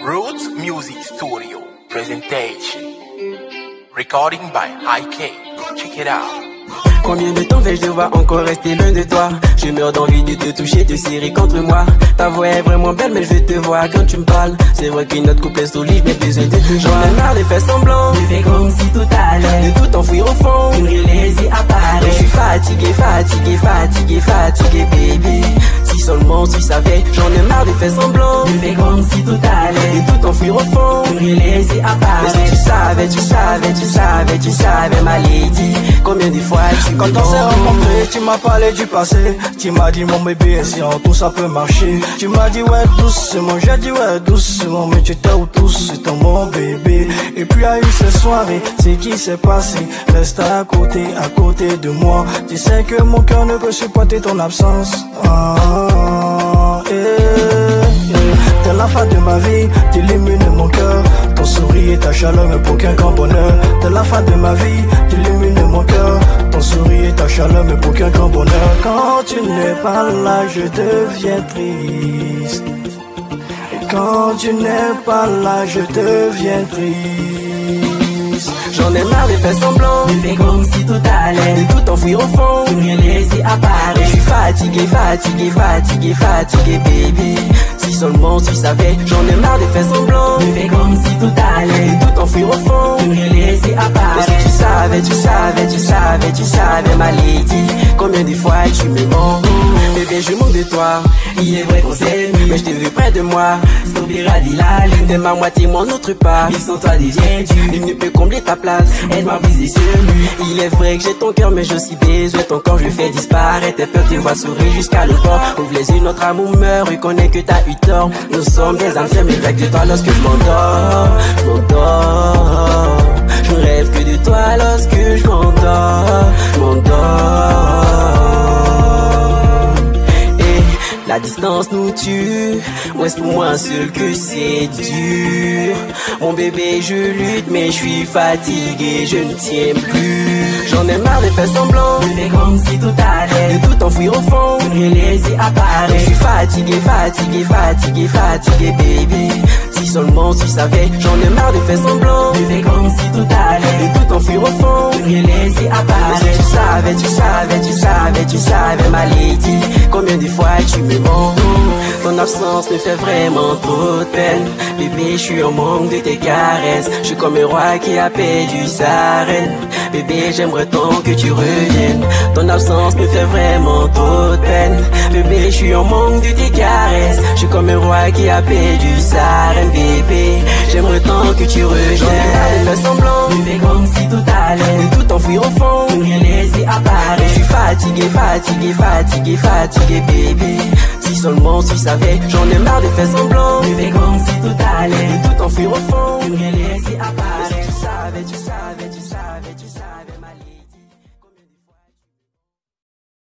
Roots Music Studio presentation. Recording by IK. Check it out. Combien de temps vais-je devoir encore rester loin de toi? Je meurs d'envie de te toucher, de serrer contre moi. Ta voix est vraiment belle, mais je veux te voir quand tu me parles. C'est vrai que notre couple est solide, mais besoin de te voir. J'en ai marre de faire semblant, de faire comme si tout allait, de tout enfouir au fond, une réaliser apparaît. Je suis fatigué, fatigué, fatigué, fatigué, baby. Si seulement tu savais, j'en ai marre de faire semblant, de faire comme si tout allait, de tout enfouir au fond, une réaliser apparaît. Mais si tu savais, tu savais, tu savais, tu savais, ma lady, combien de fois tu... Quand on s'est rencontrés, tu m'as parlé du passé. Tu m'as dit mon bébé, si en tout ça peut marcher. Tu m'as dit ouais doucement, j'ai dit ouais doucement. Mais tu t'es où tous, c'est ton mon bébé. Et puis à eu cette soirée, c'est qui s'est passé. Reste à côté de moi. Tu sais que mon cœur ne peut supporter ton absence. T'es la femme de ma vie, tu illumines mon cœur. Ton sourire et ta chaleur me procurent grand bonheur. T'es la femme de ma vie, tu illumines mon cœur. Ton sourire et ta chaleur me procurent grand bonheur. Quand tu n'es pas là, je deviens triste. Et quand tu n'es pas là, je deviens triste. J'en ai marre de faire semblant, de faire comme si tout allait, de tout enfouir au fond, de rien laisser apparaître. Je suis fatigué, fatigué, fatigué, fatigué, baby. Si seulement tu savais, j'en ai marre de faire semblant, de faire comme si tout allait, de tout enfouir au fond, de rien laisser apparaître. Mais si tu savais, tu savais, tu savais, tu savais, ma lady, combien de fois tu me mens. Bébé, je manque de toi, il est vrai qu'on s'aime, mais je te veux près de moi. S'oubliera la lune de ma moitié, mon autre part. Mais sans toi devient dur, il ne peut combler ta place. Elle m'a brisé ce mur. Il est vrai que j'ai ton cœur, mais j'ai aussi besoin ton corps. Je fais disparaître tes peurs, te vois sourire jusqu'à le bord. Ouvre les yeux, notre amour meurt, reconnais que t'as eu tort. Nous sommes des âmes mais avec de toi lorsque je m'endors. Je m'endors. Je rêve que de toi lorsque je m'endors. Je m'endors. La distance nous tue, ouais c'est pour moi seul que c'est dur. Mon bébé je lutte mais je suis fatigué, je ne tiens plus. J'en ai marre de faire semblant, de faire comme si tout allait, de tout enfouir au fond, de rien laisser apparaître. Je suis fatigué, fatigué, fatigué, fatigué, baby. Si seulement tu savais, j'en ai marre de faire semblant, de faire comme si tout allait, de tout enfouir au fond, de rien laisser apparaître. Mais si tu savais, tu savais, tu savais, tu savais, ma lady, combien de fois tu me mens. Ton absence me fait vraiment trop de peine. Bébé, je suis en manque de tes caresses. Je suis comme un roi qui a perdu sa reine. Bébé, j'aimerais tant que tu reviennes. Ton absence me fait vraiment trop de peine. Bébé, je suis en manque de tes caresses. Je suis comme un roi qui a perdu sa reine. Bébé, j'aimerais tant que tu reviennes. J'en ai marre de faire semblant, de faire comme si tout allait, de tout enfouir au fond, de rien laisser apparaître. Je suis fatigué, fatigué, fatigué, fatigué, baby. Si seulement tu savais, j'en ai marre de faire semblant, de faire comme si tout allait, de tout enfouir au fond, de rien